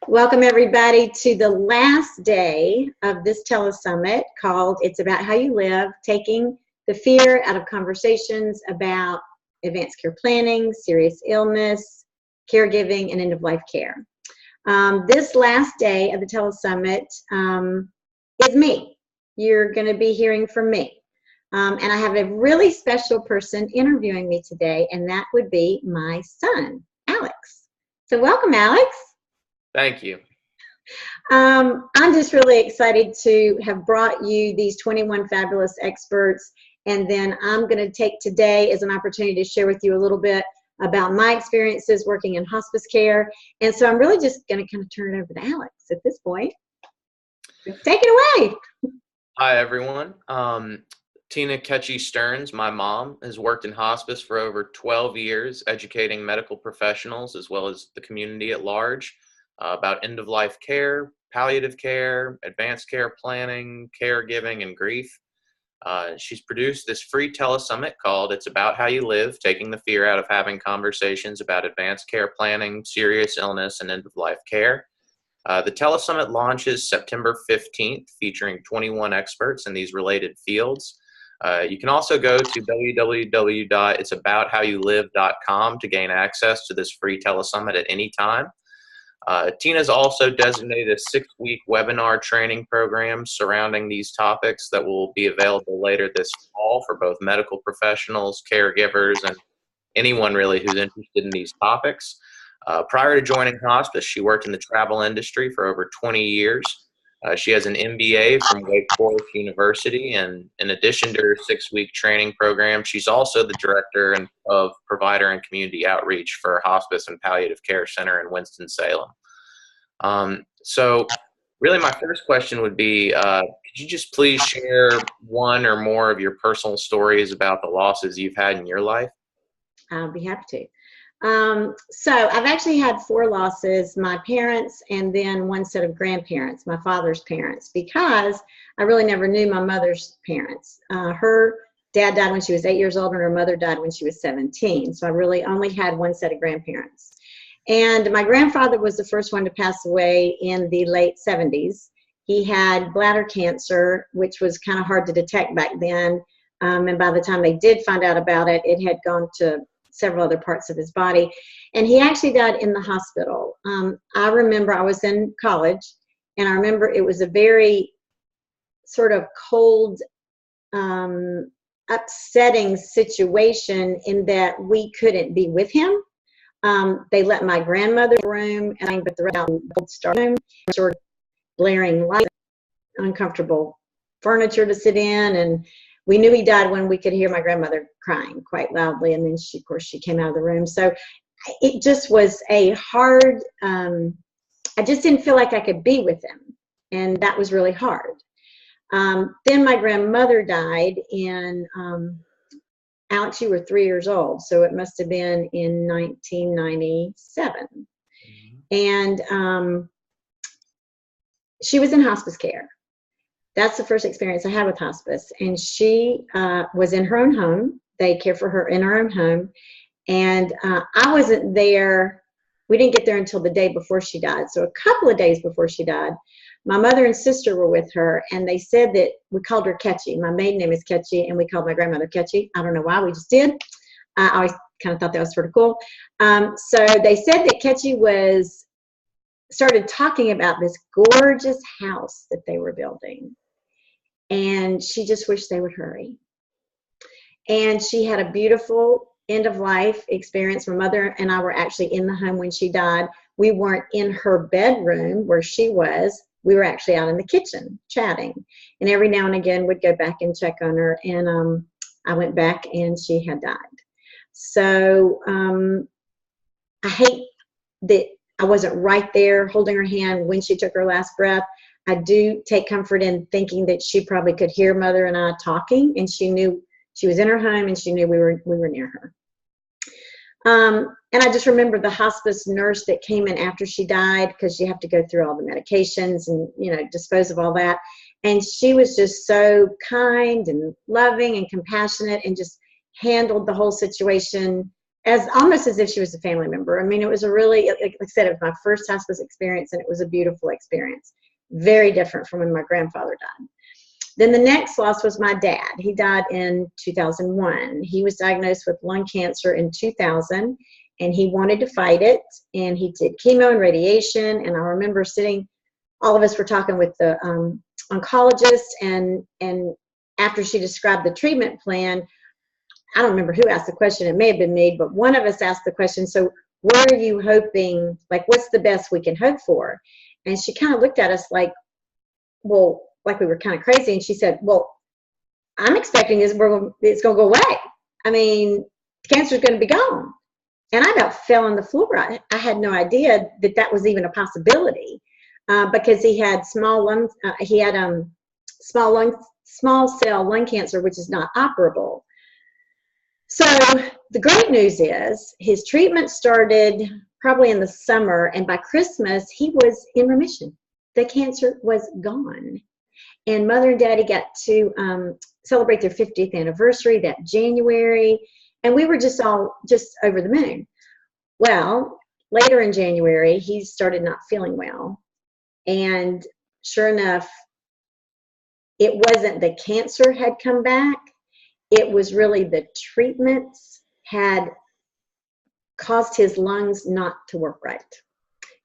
Welcome everybody to the last day of this telesummit called It's About How You Live, taking the fear out of conversations about advanced care planning, serious illness, caregiving, and end-of-life care. This last day of the telesummit is me. You're going to be hearing from me. And I have a really special person interviewing me today, and that would be my son, Alex. So welcome, Alex. Thank you. I'm just really excited to have brought you these 21 fabulous experts, and then I'm going to take today as an opportunity to share with you a little bit about my experiences working in hospice care. And so I'm really just going to kind of turn it over to Alex at this point. Take it away. Hi, everyone. Tina Ketchie Stearns, my mom, has worked in hospice for over 12 years, educating medical professionals as well as the community at large about end-of-life care, palliative care, advanced care planning, caregiving, and grief. She's produced this free telesummit called It's About How You Live, taking the fear out of having conversations about advanced care planning, serious illness, and end-of-life care. The telesummit launches September 15th, featuring 21 experts in these related fields. You can also go to www.itsabouthowyoullive.com to gain access to this free telesummit at any time. Tina's also designated a 6-week webinar training program surrounding these topics that will be available later this fall for both medical professionals, caregivers, and anyone really who's interested in these topics. Prior to joining hospice, she worked in the travel industry for over 20 years. She has an MBA from Wake Forest University, and in addition to her 6-week training program, she's also the director of provider and community outreach for Hospice and Palliative Care Center in Winston-Salem. So really my first question would be, could you just please share one or more of your personal stories about the losses you've had in your life? I'll be happy to. So I've actually had 4 losses, my parents and then one set of grandparents, my father's parents, because I really never knew my mother's parents. Her dad died when she was 8 years old and her mother died when she was 17. So I really only had one set of grandparents. And my grandfather was the first one to pass away in the late 70s. He had bladder cancer, which was kind of hard to detect back then. And by the time they did find out about it, it had gone to several other parts of his body, and he actually died in the hospital. I remember I was in college, and I remember it was a very sort of cold, upsetting situation in that we couldn't be with him. They let my grandmother in the room, and but the rest of the start room, sort of blaring lights, uncomfortable furniture to sit in, and we knew he died when we could hear my grandmother crying quite loudly, and then of course she came out of the room. So it just was a hard, I just didn't feel like I could be with him, and that was really hard. Then my grandmother died in, Alex, you were 3 years old, so it must have been in 1997. And she was in hospice care. That's the first experience I had with hospice. And she was in her own home. They cared for her in her own home. And I wasn't there. We didn't get there until the day before she died. So a couple of days before she died, my mother and sister were with her. And they said that we called her Ketchie. My maiden name is Ketchie, and we called my grandmother Ketchie. I don't know why, we just did. I always kind of thought that was sort of cool. So they said that Ketchie started talking about this gorgeous house that they were building. And she just wished they would hurry. And she had a beautiful end-of-life experience. My mother and I were actually in the home when she died. We weren't in her bedroom where she was. We were actually out in the kitchen chatting. And every now and again, we'd go back and check on her. And I went back, and she had died. So I hate that I wasn't right there holding her hand when she took her last breath. I do take comfort in thinking that she probably could hear Mother and I talking, and she knew she was in her home, and she knew we were near her. And I just remember the hospice nurse that came in after she died, because you have to go through all the medications and, you know, dispose of all that. And she was just so kind and loving and compassionate, and just handled the whole situation as almost as if she was a family member. I mean, it was a really, like I said, it was my first hospice experience, and it was a beautiful experience. Very different from when my grandfather died. Then the next loss was my dad. He died in 2001. He was diagnosed with lung cancer in 2000, and he wanted to fight it, and he did chemo and radiation. And I remember sitting, all of us were talking with the oncologist, and after she described the treatment plan, I don't remember who asked the question. It may have been me, but one of us asked the question, so what are you hoping, like, what's the best we can hope for? And she kind of looked at us like, well, like we were kind of crazy. And she said, well, I'm expecting it's going to go away. I mean, cancer is going to be gone. And I about fell on the floor. I had no idea that that was even a possibility, because he had small lungs. He had small cell lung cancer, which is not operable. So the great news is his treatment started probably in the summer, and by Christmas he was in remission. The cancer was gone. And Mother and Daddy got to celebrate their 50th anniversary that January, and we were just over the moon. Well, later in January, he started not feeling well. And sure enough, it wasn't the cancer had come back. It was really the treatments had caused his lungs not to work right.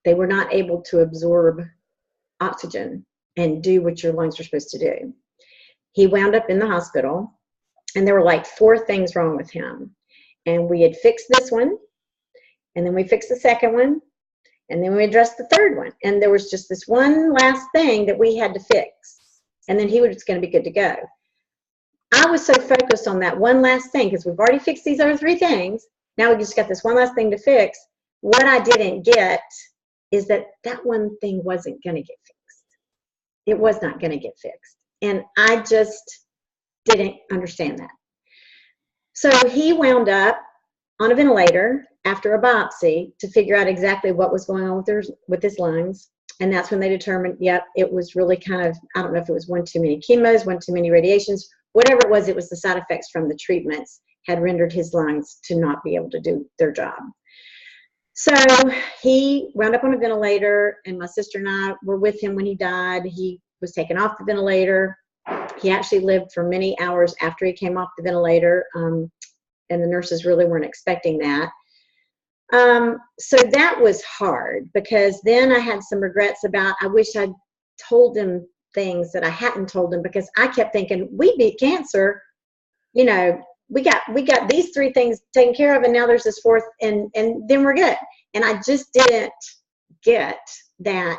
They were not able to absorb oxygen and do what your lungs are supposed to do. He wound up in the hospital, and there were like 4 things wrong with him. And we had fixed this one, and then we fixed the second one, and then we addressed the third one. And there was just this one last thing that we had to fix, and then he was going to be good to go. I was so focused on that one last thing, because we've already fixed these other 3 things. Now we just got this one last thing to fix. What I didn't get is that that one thing wasn't going to get fixed. It was not going to get fixed. And I just didn't understand that. So he wound up on a ventilator after a biopsy to figure out exactly what was going on with his lungs. And that's when they determined, yep, it was really kind of, I don't know if it was one too many chemos, one too many radiations, whatever it was the side effects from the treatments had rendered his lungs to not be able to do their job. So he wound up on a ventilator, and my sister and I were with him when he died. He was taken off the ventilator. He actually lived for many hours after he came off the ventilator, and the nurses really weren't expecting that. So that was hard, because then I had some regrets about, I wish I'd told him things that I hadn't told him, because I kept thinking, we beat cancer, you know, we got these 3 things taken care of, and now there's this 4th, and then we're good. And I just didn't get that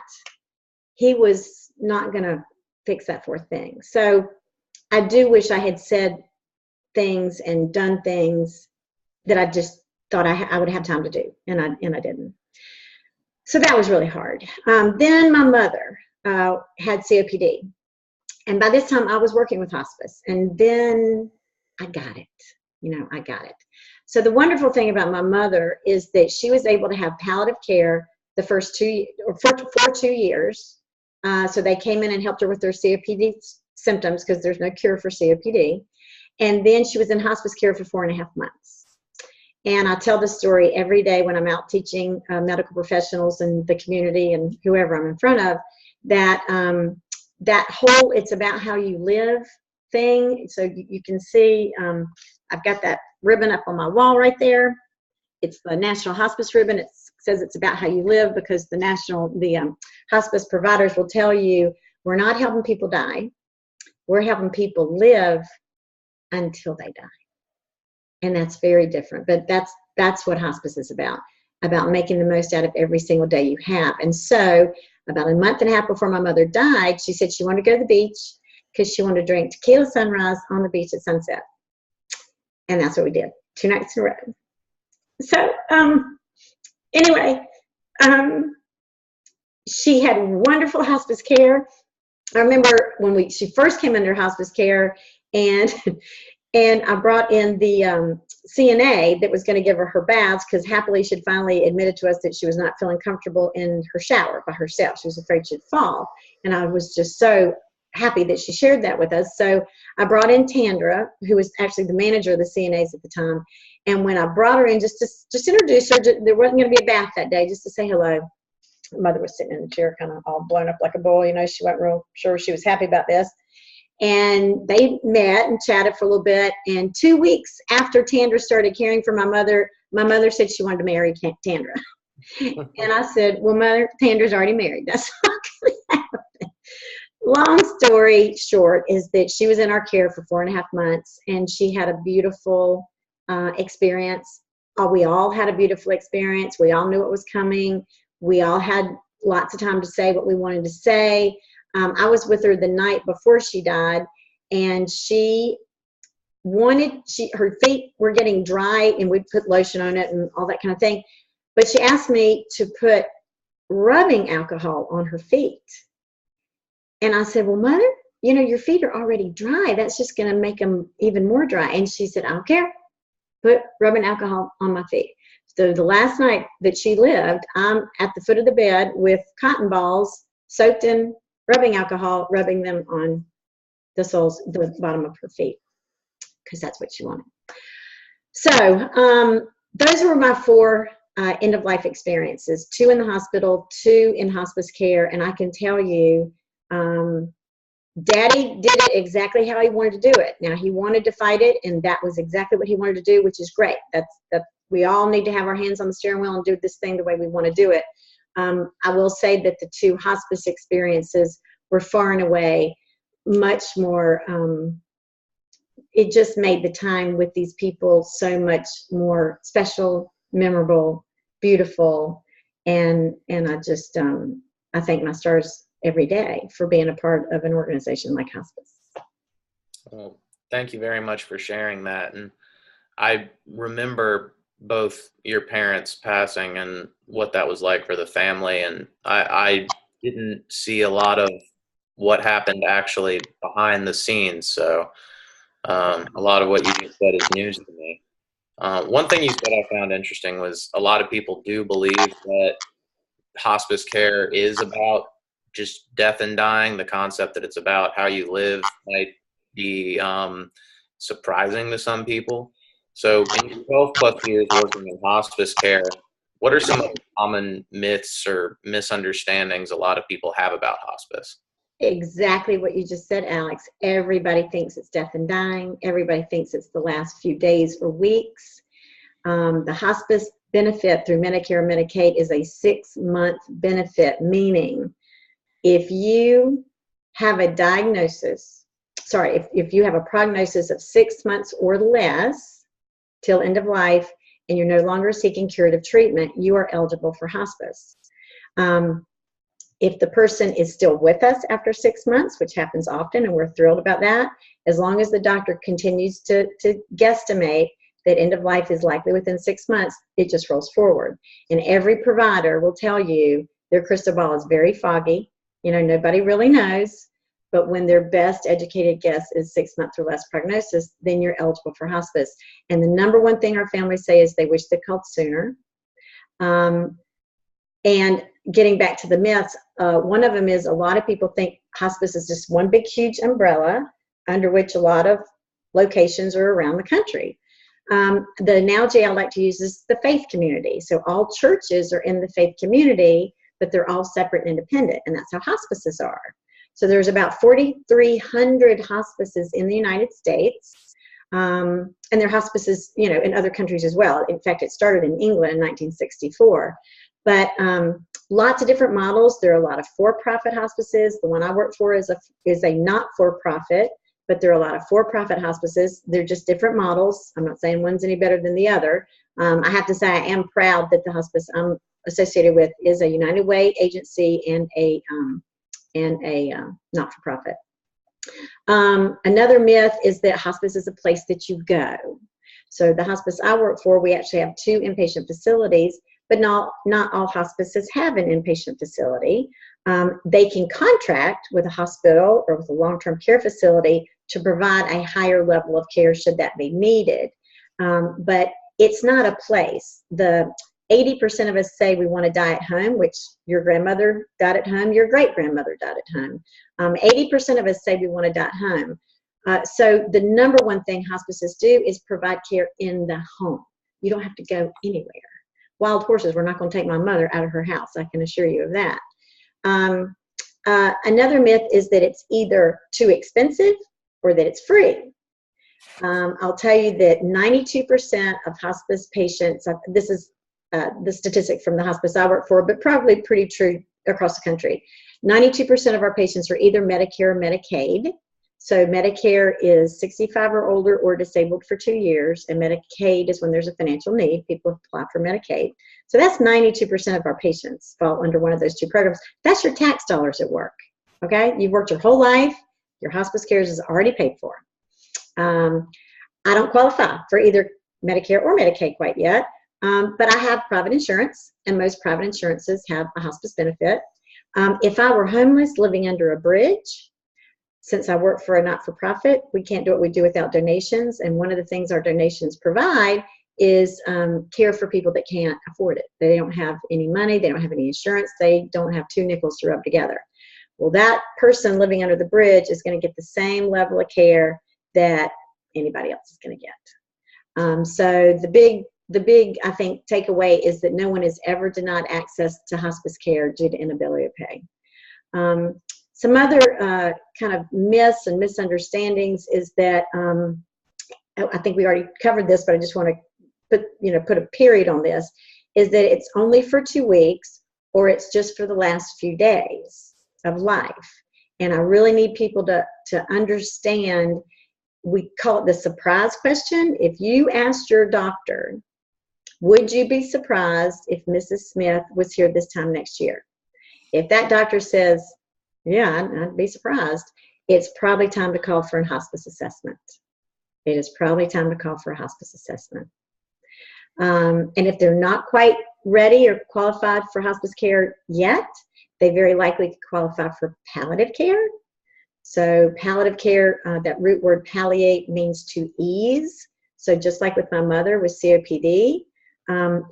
he was not going to fix that 4th thing. So I do wish I had said things and done things that I just thought I would have time to do, and I didn't. So that was really hard. Then my mother had COPD, and by this time I was working with hospice, and then I got it. I got it. So the wonderful thing about my mother is that she was able to have palliative care the first 2 years. So they came in and helped her with their COPD symptoms, because there's no cure for COPD. And then she was in hospice care for 4.5 months. And I tell this story every day when I'm out teaching medical professionals in the community and whoever I'm in front of, that that whole "it's about how you live" thing. So you can see I've got that ribbon up on my wall right there. It's the National Hospice ribbon. It says it's about how you live, because the hospice providers will tell you, we're not helping people die. We're helping people live until they die. And that's very different. But that's what hospice is about making the most out of every single day you have. And so about a month and a half before my mother died, she said she wanted to go to the beach, because she wanted to drink tequila sunrise on the beach at sunset. And that's what we did, 2 nights in a row. So anyway, she had wonderful hospice care. I remember when she first came under hospice care, and I brought in the CNA that was going to give her baths, because happily she'd finally admitted to us that she was not feeling comfortable in her shower by herself. She was afraid she'd fall. And I was just so happy that she shared that with us. So I brought in Tandra, who was actually the manager of the CNAs at the time. And when I brought her in, just introduce her, there wasn't going to be a bath that day, just to say hello. My mother was sitting in the chair, kind of all blown up like a bull. You know, she wasn't real sure she was happy about this. And they met and chatted for a little bit. And 2 weeks after Tandra started caring for my mother said she wanted to marry Tandra. And I said, well, Mother, Tandra's already married. That's not going to happen. Long story short is that she was in our care for 4.5 months, and she had a beautiful experience. We all had a beautiful experience. We all knew what was coming. We all had lots of time to say what we wanted to say. I was with her the night before she died, and her feet were getting dry, and we'd put lotion on it and all that kind of thing. But she asked me to put rubbing alcohol on her feet. And I said, well, Mother, you know, your feet are already dry. That's just going to make them even more dry. And she said, I don't care. Put rubbing alcohol on my feet. So the last night that she lived, I'm at the foot of the bed with cotton balls soaked in rubbing alcohol, rubbing them on the bottom of her feet, because that's what she wanted. So those were my 4 end-of-life experiences, 2 in the hospital, 2 in hospice care. And I can tell you, Daddy did it exactly how he wanted to do it. Now, he wanted to fight it, and that was exactly what he wanted to do, which is great. That's we all need to have our hands on the steering wheel and do this thing the way we want to do it. I will say that the 2 hospice experiences were far and away much more, it just made the time with these people so much more special, memorable, beautiful, and I just, I thank my stars every day for being a part of an organization like hospice. Well, thank you very much for sharing that. And I remember both your parents passing and what that was like for the family. And I didn't see a lot of what happened actually behind the scenes. So a lot of what you just said is news to me. One thing you said I found interesting was a lot of people do believe that hospice care is about just death and dying. The concept that it's about how you live might be surprising to some people. So in your 12 plus years working in hospice care, what are some of the common myths or misunderstandings a lot of people have about hospice? Exactly what you just said, Alex. Everybody thinks it's death and dying. Everybody thinks it's the last few days or weeks. The hospice benefit through Medicare and Medicaid is a 6-month benefit, meaning if you have a diagnosis, if you have a prognosis of 6 months or less till end of life, and you're no longer seeking curative treatment, you are eligible for hospice. If the person is still with us after 6 months, which happens often, and we're thrilled about that, as long as the doctor continues to guesstimate that end of life is likely within 6 months, it just rolls forward. And every provider will tell you their crystal ball is very foggy. You know, nobody really knows. But when their best educated guess is 6 months or less prognosis, then you're eligible for hospice. And the number one thing our families say is they wish they called sooner. And getting back to the myths, one of them is a lot of people think hospice is just one big, huge umbrella under which a lot of locations are around the country. The analogy I like to use is the faith community. So all churches are in the faith community, but they're all separate and independent, and that's how hospices are. So there's about 4,300 hospices in the United States, and there are hospices, you know, in other countries as well. In fact, it started in England in 1964. But lots of different models. There are a lot of for-profit hospices. The one I work for is a not-for-profit, but there are a lot of for-profit hospices. They're just different models. I'm not saying one's any better than the other. I have to say I am proud that the hospice I'm associated with is a United Way agency and a not-for-profit. Another myth is that hospice is a place that you go. So the hospice I work for, we actually have 2 inpatient facilities, but not all hospices have an inpatient facility. They can contract with a hospital or with a long-term care facility to provide a higher level of care should that be needed. But it's not a place. The 80% of us say we want to die at home, which your grandmother died at home, your great-grandmother died at home. 80% of us say we want to die at home. So the number one thing hospices do is provide care in the home. You don't have to go anywhere. Wild horses, we're not going to take my mother out of her house. I can assure you of that. Another myth is that it's either too expensive or that it's free. I'll tell you that 92% of hospice patients, this is the statistic from the hospice I work for, but probably pretty true across the country. 92% of our patients are either Medicare or Medicaid. So Medicare is 65 or older or disabled for 2 years, and Medicaid is when there's a financial need. People apply for Medicaid. So that's 92% of our patients fall under one of those two programs. That's your tax dollars at work, okay? You've worked your whole life. Your hospice care is already paid for. I don't qualify for either Medicare or Medicaid quite yet, but I have private insurance, and most private insurances have a hospice benefit. If I were homeless living under a bridge, since I work for a not-for-profit, we can't do what we do without donations, and one of the things our donations provide is care for people that can't afford it. They don't have any money, they don't have any insurance, they don't have 2 nickels to rub together. Well, that person living under the bridge is going to get the same level of care that anybody else is going to get. So the big, I think, takeaway is that no one is ever denied access to hospice care due to inability to pay. Some other kind of myths and misunderstandings is that, I think we already covered this, but I just want to put a period on this, is that it's only for 2 weeks or it's just for the last few days of life. And I really need people to understand, we call it the surprise question. If you asked your doctor, would you be surprised if Mrs. Smith was here this time next year? If that doctor says, yeah, I'd be surprised, it's probably time to call for a hospice assessment. It is probably time to call for a hospice assessment. And if they're not quite ready or qualified for hospice care yet, they very likely could qualify for palliative care. So palliative care, that root word palliate means to ease. So just like with my mother with COPD,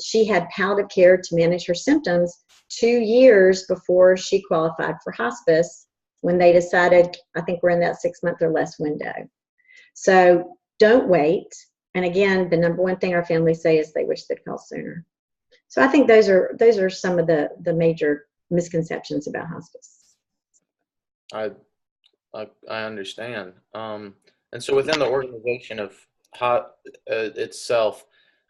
she had palliative care to manage her symptoms 2 years before she qualified for hospice, when they decided, I think we're in that 6-month or less window. So don't wait. And again, the number one thing our families say is they wish they'd call sooner. So I think those are some of the major misconceptions about hospice. I understand. And so within the organization of itself,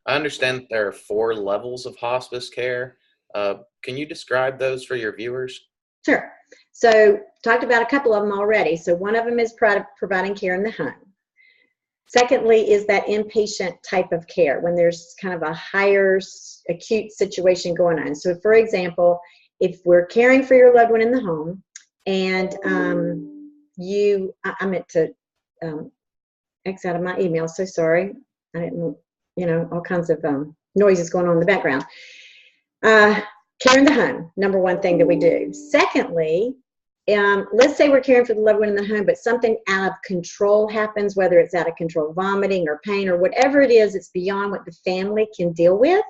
I understand that there are 4 levels of hospice care. Can you describe those for your viewers? Sure. So talked about a couple of them already. So one of them is providing care in the home. Secondly is that inpatient type of care, when there's kind of a higher acute situation going on. So for example, if we're caring for your loved one in the home and I meant to X out of my email, so sorry. I didn't, all kinds of noises going on in the background. Care in the home, number one thing that we do. Secondly, let's say we're caring for the loved one in the home, but something out of control happens, whether it's out of control vomiting or pain or whatever it is, it's beyond what the family can deal with.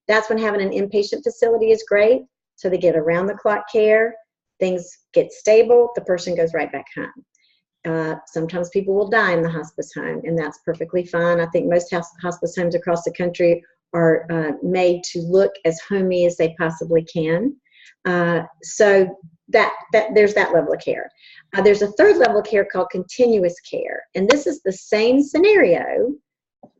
That's when having an inpatient facility is great. So they get around-the-clock care, things get stable, the person goes right back home. Sometimes people will die in the hospice home, and that's perfectly fine. I think most hospice homes across the country are made to look as homey as they possibly can. So there's that level of care. There's a third level of care called continuous care, and this is the same scenario,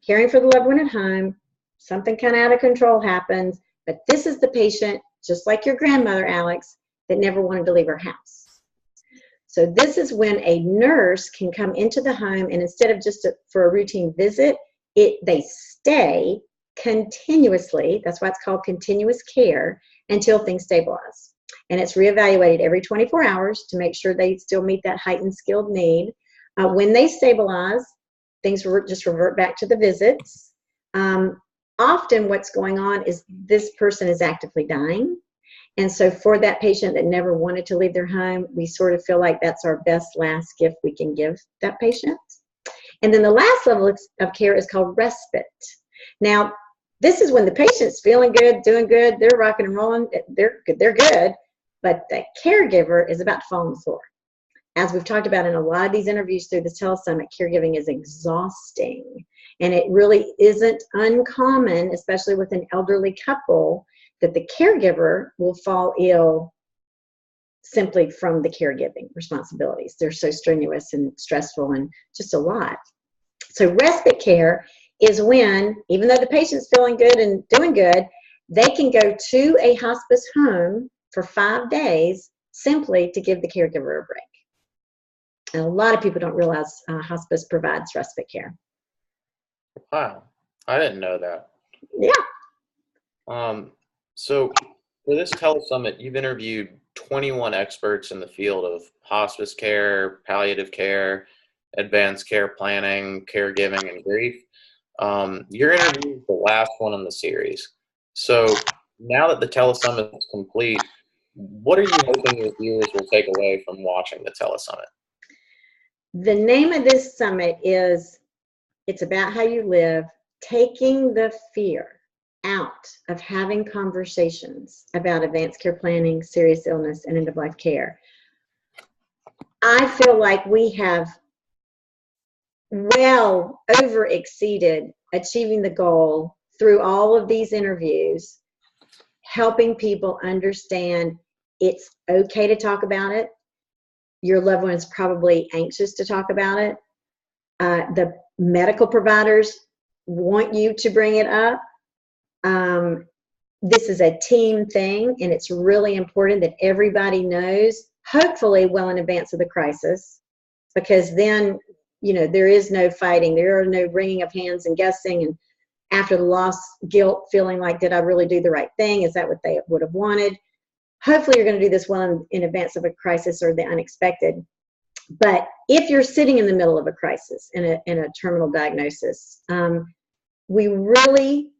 caring for the loved one at home, something kind of out of control happens, but this is the patient, just like your grandmother, Alex, that never wanted to leave her house. So this is when a nurse can come into the home, and instead of just for a routine visit, they stay continuously, that's why it's called continuous care, until things stabilize. And it's reevaluated every 24 hours to make sure they still meet that heightened skilled need. When they stabilize, things just revert back to the visits. Often what's going on is this person is actively dying. And so for that patient that never wanted to leave their home, we sort of feel like that's our best last gift we can give that patient. And then the last level of care is called respite. Now, This is when the patient's feeling good, doing good, they're rocking and rolling, they're good, but the caregiver is about to fall on the floor. As we've talked about in a lot of these interviews through the telesummit, caregiving is exhausting. And it really isn't uncommon, especially with an elderly couple, that the caregiver will fall ill simply from the caregiving responsibilities. They're so strenuous and stressful and just a lot. So respite care is when, even though the patient's feeling good and doing good, they can go to a hospice home for 5 days simply to give the caregiver a break. And a lot of people don't realize hospice provides respite care. Wow, I didn't know that. Yeah. So for this telesummit, you've interviewed 21 experts in the field of hospice care, palliative care, advanced care planning, caregiving, and grief. Your interview is the last one in the series. So now that the telesummit is complete, what are you hoping your viewers will take away from watching the telesummit? The name of this summit is, it's about how you live, taking the fear out of having conversations about advanced care planning, serious illness, and end-of-life care. I feel like we have well over exceeded achieving the goal through all of these interviews, helping people understand it's okay to talk about it. Your loved one is probably anxious to talk about it. The medical providers want you to bring it up. This is a team thing, and it's really important that everybody knows, hopefully well in advance of the crisis, because then, you know, there is no fighting. There are no wringing of hands and guessing, and after the loss, guilt, feeling like, did I really do the right thing? Is that what they would have wanted? Hopefully you're going to do this well in advance of a crisis or the unexpected. But if you're sitting in the middle of a crisis, in a terminal diagnosis, we really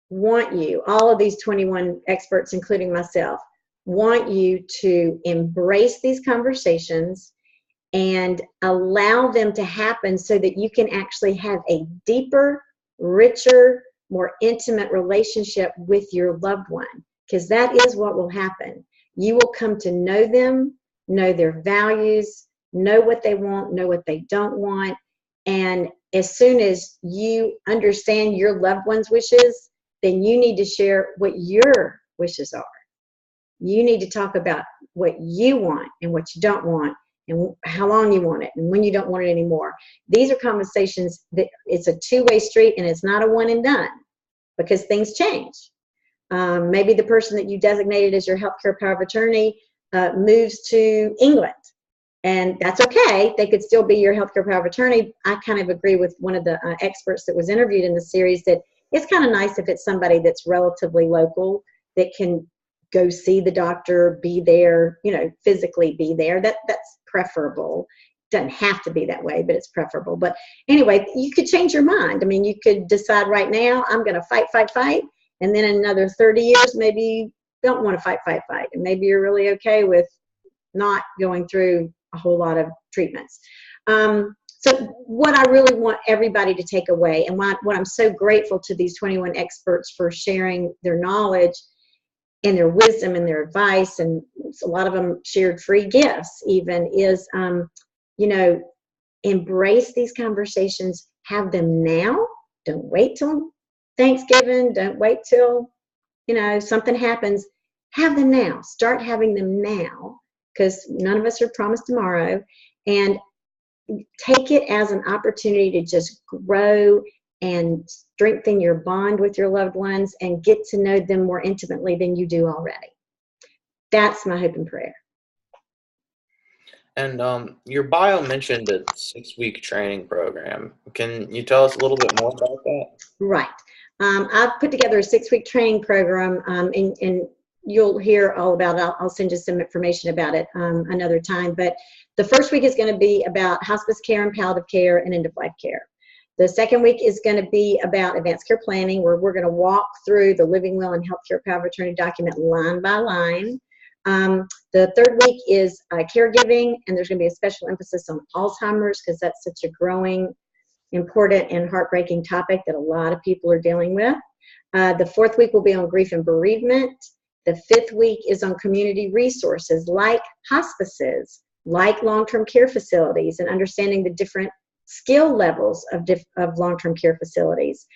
want you, all of these 21 experts, including myself, want you to embrace these conversations and allow them to happen so that you can actually have a deeper, richer, more intimate relationship with your loved one, because that is what will happen. You will come to know them, know their values, know what they want, know what they don't want. And as soon as you understand your loved one's wishes, then you need to share what your wishes are. You need to talk about what you want and what you don't want, and how long you want it, and when you don't want it anymore. These are conversations that it's a two-way street, and it's not a one and done, because things change. Maybe the person that you designated as your healthcare power of attorney moves to England, and that's okay. They could still be your healthcare power of attorney. I kind of agree with one of the experts that was interviewed in the series that it's kind of nice if it's somebody that's relatively local that can go see the doctor, be there, you know, physically be there. That's preferable. Doesn't have to be that way, but it's preferable. But anyway, you could change your mind. I mean, you could decide right now, I'm going to fight. And then in another 30 years, maybe you don't want to fight. And maybe you're really okay with not going through a whole lot of treatments. So what I really want everybody to take away, and what I'm so grateful to these 21 experts for sharing their knowledge and their wisdom and their advice, and a lot of them shared free gifts even, is, you know, embrace these conversations, have them now. Don't wait till Thanksgiving. Don't wait till, you know, something happens. Have them now. Start having them now, because none of us are promised tomorrow. And take it as an opportunity to just grow and strengthen your bond with your loved ones and get to know them more intimately than you do already. That's my hope and prayer. And your bio mentioned a 6-week training program. Can you tell us a little bit more about that? Right. I've put together a 6-week training program, and you'll hear all about it. I'll send you some information about it another time. But the first week is going to be about hospice care and palliative care and end-of-life care. The second week is going to be about advanced care planning, where we're going to walk through the Living Will and Healthcare Power of Attorney document line by line. The third week is caregiving, and there's going to be a special emphasis on Alzheimer's, because that's such a growing, important, and heartbreaking topic that a lot of people are dealing with. The fourth week will be on grief and bereavement. The fifth week is on community resources like hospices, like long-term care facilities, and understanding the different skill levels of long-term care facilities,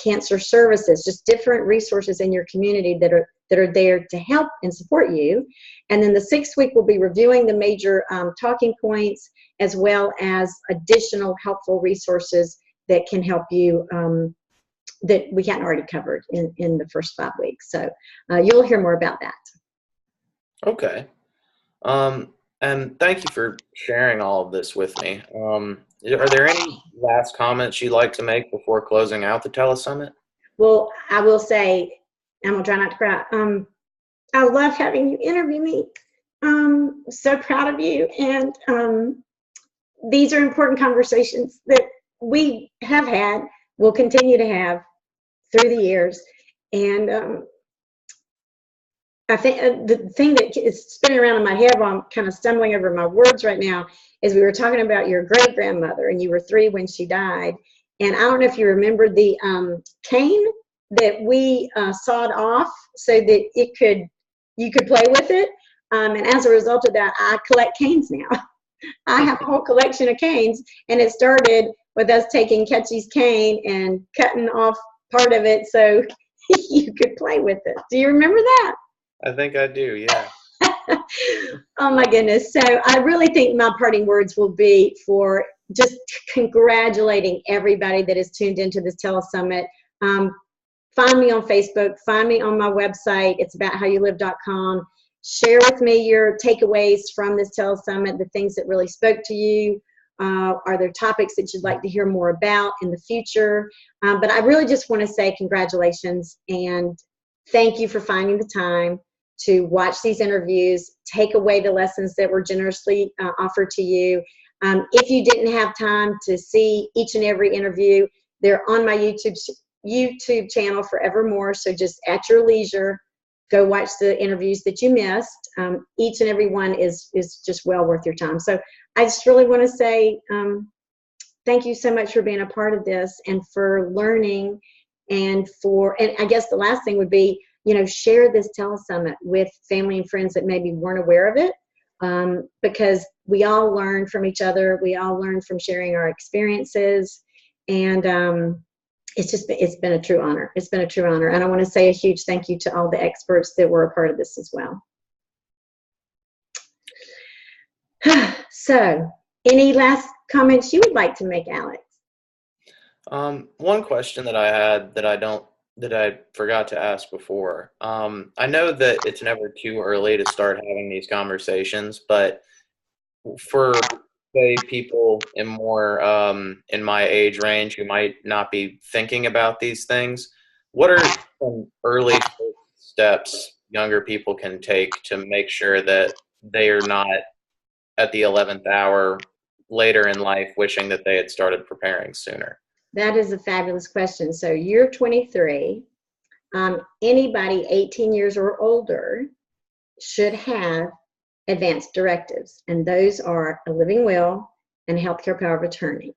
cancer services, just different resources in your community that are there to help and support you. And then the sixth week will be reviewing the major talking points, as well as additional helpful resources that can help you that we hadn't already covered in the first 5 weeks. So you'll hear more about that. Okay. And thank you for sharing all of this with me. Are there any last comments you'd like to make before closing out the telesummit? Well, I will say, I'm gonna try not to cry. I love having you interview me. So proud of you, and these are important conversations that we have had, will continue to have through the years. And I think the thing that is spinning around in my head while I'm kind of stumbling over my words right now is we were talking about your great-grandmother, and you were 3 when she died. And I don't know if you remember the cane that we sawed off so that you could play with it. And as a result of that, I collect canes now. I have a whole collection of canes, and it started with us taking Ketchie's cane and cutting off part of it so you could play with it. Do you remember that? I think I do, yeah. Oh my goodness. So I really think my parting words will be for just congratulating everybody that is tuned into this telesummit. Find me on Facebook, find me on my website. It's abouthowyoullive.com. Share with me your takeaways from this telesummit, the things that really spoke to you. Are there topics that you'd like to hear more about in the future? But I really just want to say congratulations and thank you for finding the time to watch these interviews, take away the lessons that were generously offered to you. If you didn't have time to see each and every interview, they're on my YouTube channel forevermore. So just at your leisure, go watch the interviews that you missed. Each and every one is just well worth your time. So I just really want to say thank you so much for being a part of this and for learning, and I guess the last thing would be, share this telesummit with family and friends that maybe weren't aware of it, because we all learn from each other. We all learn from sharing our experiences, and it's been a true honor. It's been a true honor, and I want to say a huge thank you to all the experts that were a part of this as well. So, any last comments you would like to make, Alex? One question that I had that I forgot to ask before. I know that it's never too early to start having these conversations, but for say people in more in my age range who might not be thinking about these things, what are some early steps younger people can take to make sure that they are not at the 11th hour later in life wishing that they had started preparing sooner? That is a fabulous question. So you're 23. Anybody 18 years or older should have advanced directives, and those are a living will and healthcare power of attorney.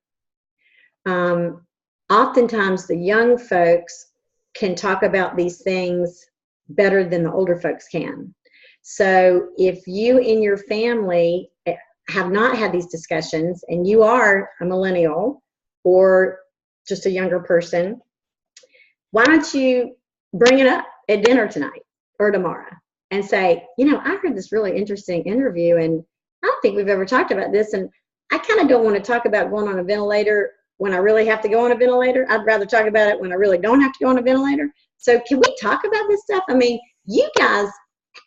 Oftentimes the young folks can talk about these things better than the older folks can. So if you in your family have not had these discussions and you are a millennial or just a younger person, why don't you bring it up at dinner tonight or tomorrow and say, I heard this really interesting interview and I don't think we've ever talked about this, and I kind of don't want to talk about going on a ventilator when I really have to go on a ventilator. I'd rather talk about it when I really don't have to go on a ventilator. So can we talk about this stuff? I mean, you guys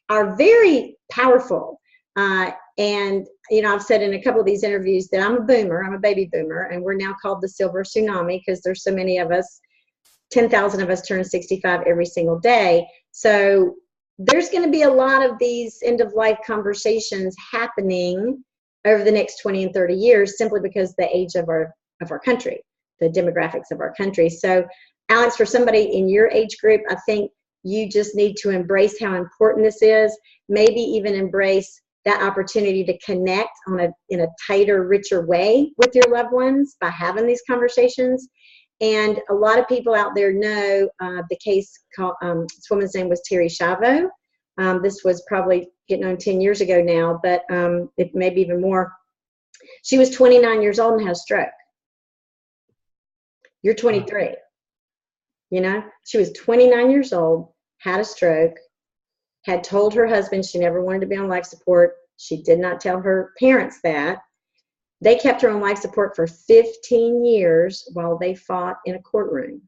are very powerful. And, I've said in a couple of these interviews that I'm a boomer, I'm a baby boomer, and we're now called the silver tsunami because there's so many of us. 10,000 of us turn 65 every single day. So there's going to be a lot of these end-of-life conversations happening over the next 20 and 30 years simply because the age of our country, the demographics of our country. So, Alex, for somebody in your age group, I think you just need to embrace how important this is, maybe even embrace that opportunity to connect in a tighter, richer way with your loved ones by having these conversations. And a lot of people out there know the case called, this woman's name was Terry Schiavo. This was probably getting on 10 years ago now, but it may be even more. She was 29 years old and had a stroke. You're 23. You know, she was 29 years old, had a stroke, had told her husband she never wanted to be on life support. She did not tell her parents that. They kept her on life support for 15 years while they fought in a courtroom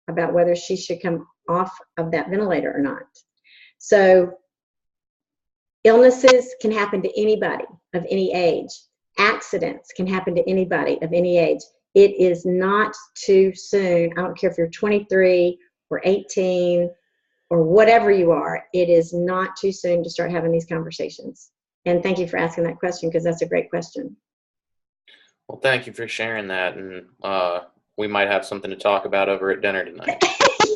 about whether she should come off of that ventilator or not. So illnesses can happen to anybody of any age. Accidents can happen to anybody of any age. It is not too soon. I don't care if you're 23 or 18 or whatever you are. It is not too soon to start having these conversations. And thank you for asking that question, because that's a great question. Well, thank you for sharing that, and we might have something to talk about over at dinner tonight.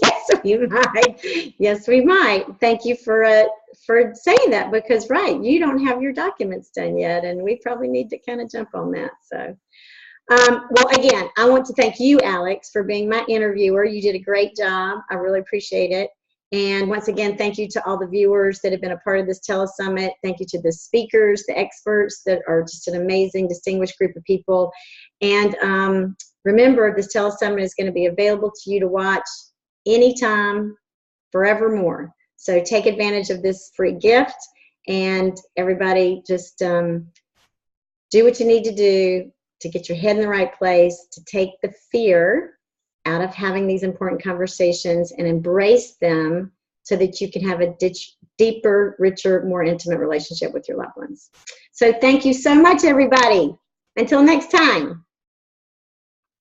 Yes, we might. Yes, we might. Thank you for saying that, because right, you don't have your documents done yet, and we probably need to kind of jump on that. So, well, again, I want to thank you, Alex, for being my interviewer. You did a great job. I really appreciate it. And once again, thank you to all the viewers that have been a part of this telesummit. Thank you to the speakers, the experts that are just an amazing, distinguished group of people. And remember, this telesummit is going to be available to you to watch anytime, forevermore. So take advantage of this free gift, and everybody just do what you need to do to get your head in the right place, to take the fear out of having these important conversations and embrace them so that you can have a deeper, richer, more intimate relationship with your loved ones. So thank you so much, everybody. Until next time.